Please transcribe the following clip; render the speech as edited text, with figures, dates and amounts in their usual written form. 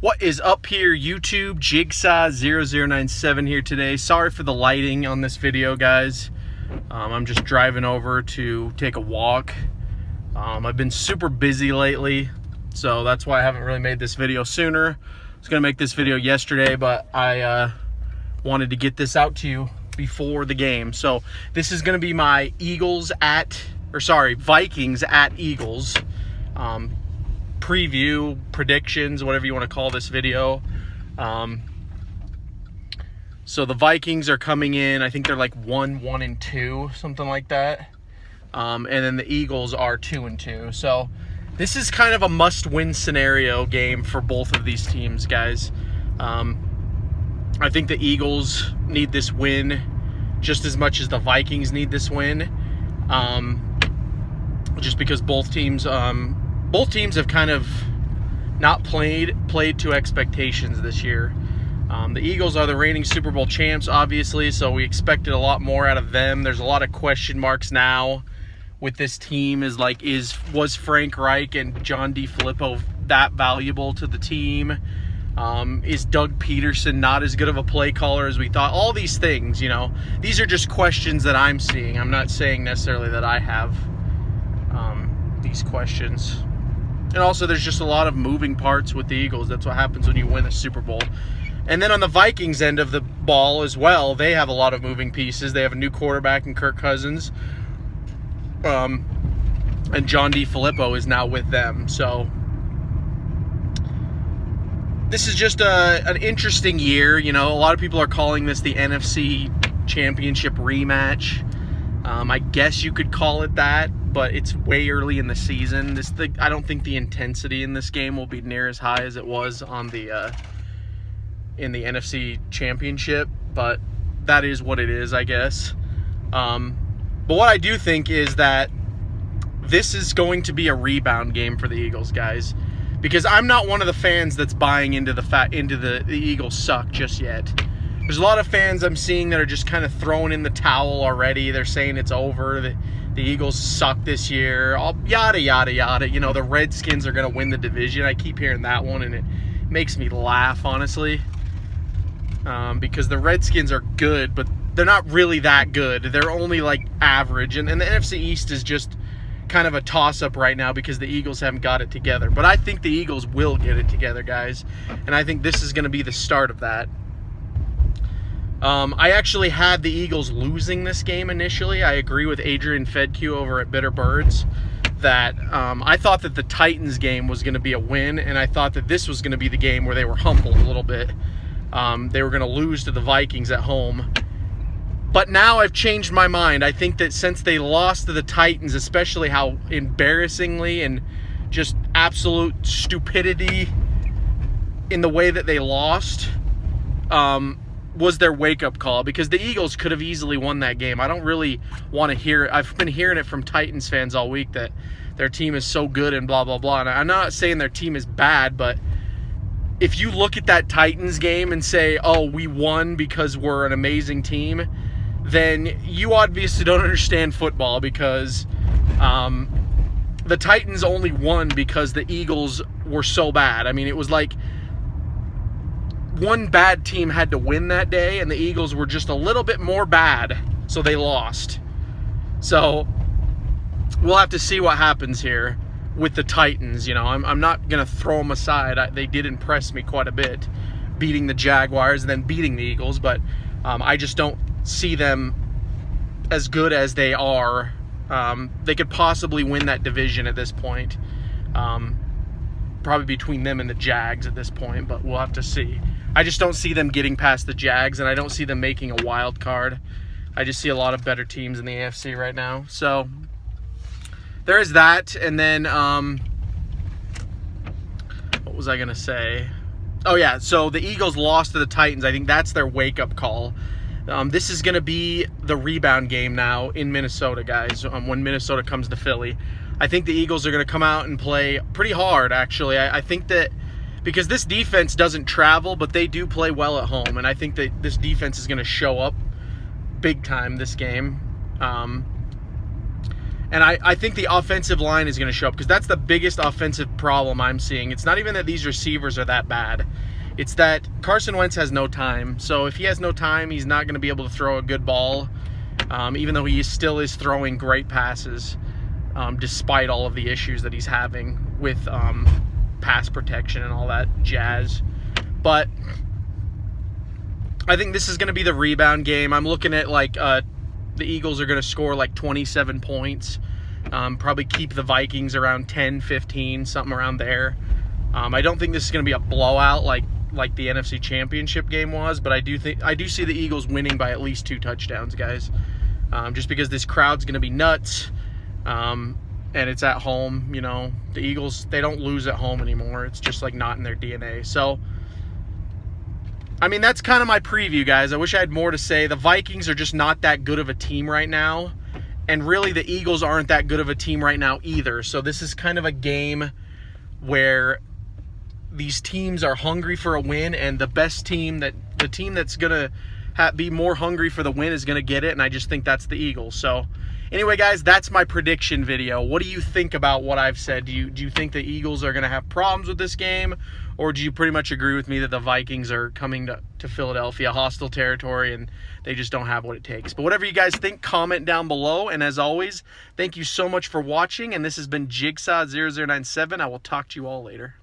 What is up here, YouTube? Jigsaw0097 here today. Sorry for the lighting on this video, guys. I'm just driving over to take a walk. I've been super busy lately, so that's why I haven't really made this video sooner. I was gonna make this video yesterday, but I wanted to get this out to you before the game. So this is gonna be my Vikings at Eagles preview, predictions, whatever you want to call this video. So the Vikings are coming in, I think they're like 1-1-2, something like that. And then the Eagles are 2-2. So this is kind of a must-win scenario game for both of these teams, guys. I think the Eagles need this win just as much as the Vikings need this win. Just because both teams have kind of not played to expectations this year. The Eagles are the reigning Super Bowl champs, obviously, so we expected a lot more out of them. There's a lot of question marks now with this team. Was Frank Reich and John DeFilippo that valuable to the team? Is Doug Peterson not as good of a play caller as we thought? All these things, these are just questions that I'm seeing. I'm not saying necessarily that I have these questions. And also, there's just a lot of moving parts with the Eagles. That's what happens when you win a Super Bowl. And then on the Vikings end of the ball as well, they have a lot of moving pieces. They have a new quarterback in Kirk Cousins. And John DeFilippo is now with them. So this is just an interesting year. A lot of people are calling this the NFC Championship rematch. I guess you could call it that, but it's way early in the season. I don't think the intensity in this game will be near as high as it was on in the NFC Championship, but that is what it is, I guess. But what I do think is that this is going to be a rebound game for the Eagles, guys, because I'm not one of the fans that's buying into the Eagles suck just yet. There's a lot of fans I'm seeing that are just kind of throwing in the towel already. They're saying it's over. The Eagles suck this year. Yada, yada, yada. The Redskins are going to win the division. I keep hearing that one, and it makes me laugh, honestly. Because the Redskins are good, but they're not really that good. They're only, average. And the NFC East is just kind of a toss-up right now because the Eagles haven't got it together. But I think the Eagles will get it together, guys. And I think this is going to be the start of that. I actually had the Eagles losing this game initially. I agree with Adrian Fedke over at Bitter Birds that I thought that the Titans game was going to be a win, and I thought that this was going to be the game where they were humbled a little bit. They were going to lose to the Vikings at home. But now I've changed my mind. I think that since they lost to the Titans, especially how embarrassingly and just absolute stupidity in the way that they lost, was their wake-up call, because the Eagles could have easily won that game. I don't really want to hear it. I've been hearing it from Titans fans all week that their team is so good and blah, blah, blah. And I'm not saying their team is bad, but if you look at that Titans game and say, oh, we won because we're an amazing team, then you obviously don't understand football, because the Titans only won because the Eagles were so bad. I mean, it was like one bad team had to win that day, and the Eagles were just a little bit more bad, so they lost. So we'll have to see what happens here with the Titans. I'm not going to throw them aside. They did impress me quite a bit, beating the Jaguars and then beating the Eagles, but I just don't see them as good as they are. They could possibly win that division at this point. Probably between them and the Jags at this point, but we'll have to see. I just don't see them getting past the Jags, and I don't see them making a wild card. I just see a lot of better teams in the AFC right now. So there is that. And then what was I going to say? Oh, yeah, so the Eagles lost to the Titans. I think that's their wake-up call. This is going to be the rebound game now in Minnesota, guys, when Minnesota comes to Philly. I think the Eagles are going to come out and play pretty hard, actually. I think that because this defense doesn't travel, but they do play well at home, and I think that this defense is going to show up big time this game. And I think the offensive line is going to show up, because that's the biggest offensive problem I'm seeing. It's not even that these receivers are that bad. It's that Carson Wentz has no time. So if he has no time, he's not going to be able to throw a good ball, even though he still is throwing great passes, despite all of the issues that he's having with pass protection and all that jazz. But I think this is going to be the rebound game. I'm looking at like the Eagles are going to score like 27 points. Probably keep the Vikings around 10, 15, something around there. I don't think this is going to be a blowout like the NFC Championship game was, but I do see the Eagles winning by at least 2 touchdowns, guys. Just because this crowd's going to be nuts, and it's at home. You know, the Eagles, they don't lose at home anymore. It's just like not in their DNA. So, I mean, that's kind of my preview, guys. I wish I had more to say. The Vikings are just not that good of a team right now. And really, the Eagles aren't that good of a team right now either. So this is kind of a game where these teams are hungry for a win, and the team that's going to be more hungry for the win is going to get it, and I just think that's the Eagles. So anyway, guys, that's my prediction video. What do you think about what I've said? Do you think the Eagles are going to have problems with this game, or do you pretty much agree with me that the Vikings are coming to Philadelphia, hostile territory, and they just don't have what it takes? But whatever you guys think, comment down below. And as always, thank you so much for watching, and this has been Jigsaw0097. I will talk to you all later.